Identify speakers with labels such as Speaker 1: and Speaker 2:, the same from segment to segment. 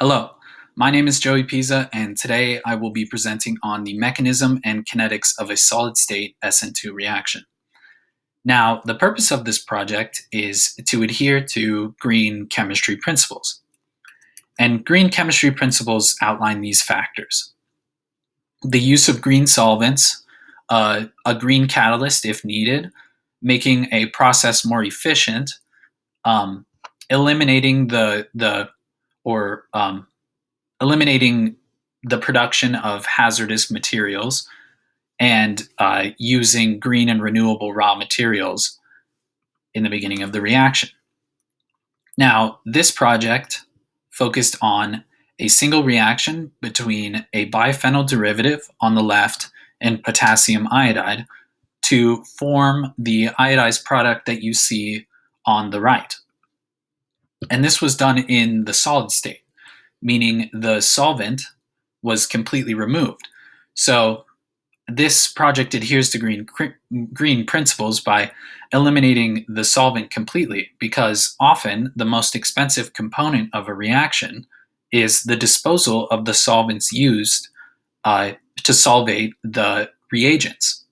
Speaker 1: Hello, my name is Joey Pesa, and today I will be presenting on the mechanism and kinetics of a solid-state Sn2 reaction. Now, the purpose of this project is to adhere to green chemistry principles. And green chemistry principles outline these factors: the use of green solvents, a green catalyst if needed, making a process more efficient, um, eliminating or eliminating the production of hazardous materials, and using green and renewable raw materials in the beginning of the reaction. Now, this project focused on a single reaction between a biphenyl derivative on the left and potassium iodide to form the iodized product that you see on the right. And this was done in the solid state, meaning the solvent was completely removed. So this project adheres to green principles by eliminating the solvent completely, because often the most expensive component of a reaction is the disposal of the solvents used to solvate the reagents.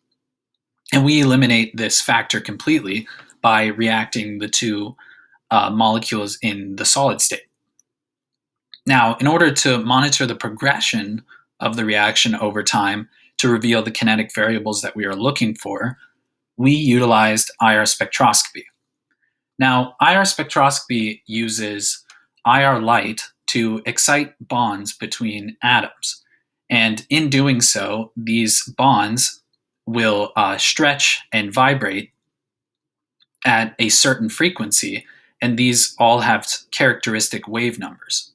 Speaker 1: And we eliminate this factor completely by reacting the two molecules in the solid state. Now, in order to monitor the progression of the reaction over time to reveal the kinetic variables that we are looking for, we utilized IR spectroscopy. Now, IR spectroscopy uses IR light to excite bonds between atoms. And in doing so, these bonds will stretch and vibrate at a certain frequency, and these all have characteristic wave numbers.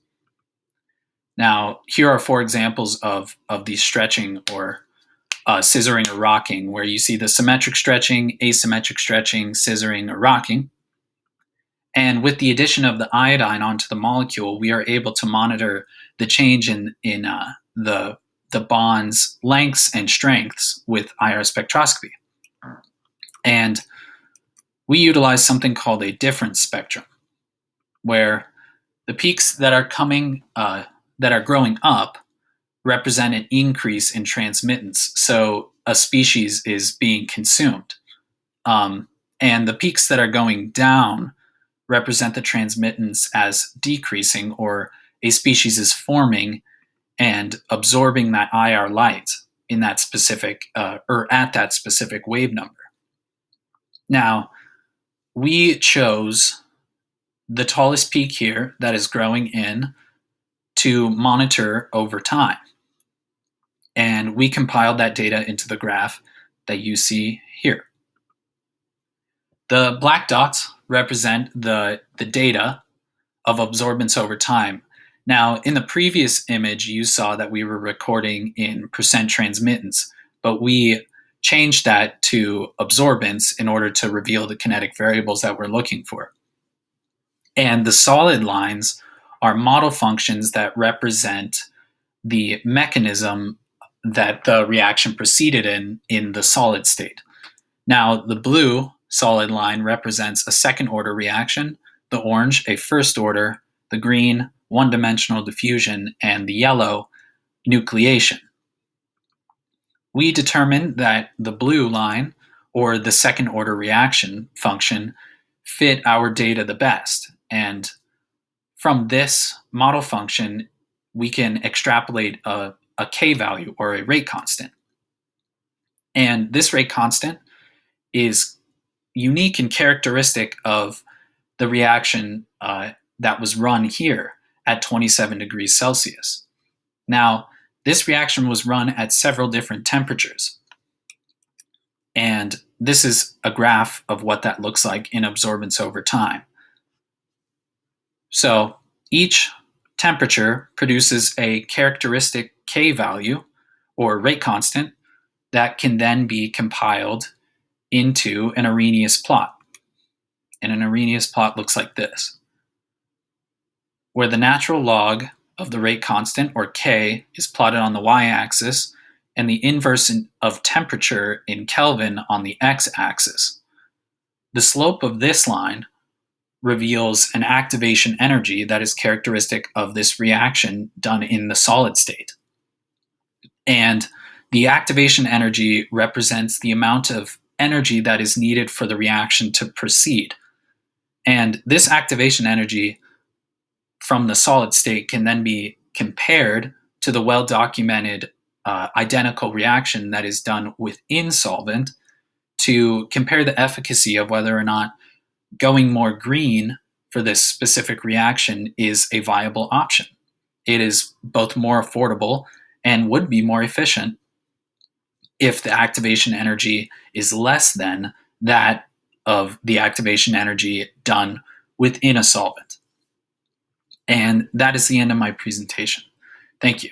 Speaker 1: Now, here are four examples of these stretching or scissoring or rocking, where you see the symmetric stretching, asymmetric stretching, scissoring, or rocking. And with the addition of the iodine onto the molecule, we are able to monitor the change in the bond's lengths and strengths with IR spectroscopy. And we utilize something called a difference spectrum, where the peaks that are growing up represent an increase in transmittance. So a species is being consumed. And the peaks that are going down represent the transmittance as decreasing, or a species is forming and absorbing that IR light in that specific or at that specific wave number. Now, we chose the tallest peak here that is growing in to monitor over time. And we compiled that data into the graph that you see here. The black dots represent the data of absorbance over time. Now, in the previous image, you saw that we were recording in percent transmittance, but we changed that to absorbance in order to reveal the kinetic variables that we're looking for. And the solid lines are model functions that represent the mechanism that the reaction proceeded in the solid state. Now, the blue solid line represents a second order reaction, the orange a first order, the green one-dimensional diffusion, and the yellow nucleation. We determined that the blue line, or the second order reaction function, fit our data the best. And from this model function, we can extrapolate a k value, or a rate constant. And this rate constant is unique and characteristic of the reaction that was run here at 27 degrees Celsius. Now, this reaction was run at several different temperatures. And this is a graph of what that looks like in absorbance over time. So each temperature produces a characteristic k value, or rate constant, that can then be compiled into an Arrhenius plot. And an Arrhenius plot looks like this, where the natural log of the rate constant, or k, is plotted on the y-axis, and the inverse of temperature in Kelvin on the x-axis. The slope of this line reveals an activation energy that is characteristic of this reaction done in the solid state. And the activation energy represents the amount of energy that is needed for the reaction to proceed. And this activation energy from the solid state can then be compared to the well-documented identical reaction that is done within solvent to compare the efficacy of whether or not going more green for this specific reaction is a viable option. It is both more affordable and would be more efficient if the activation energy is less than that of the activation energy done within a solvent. And that is the end of my presentation. Thank you.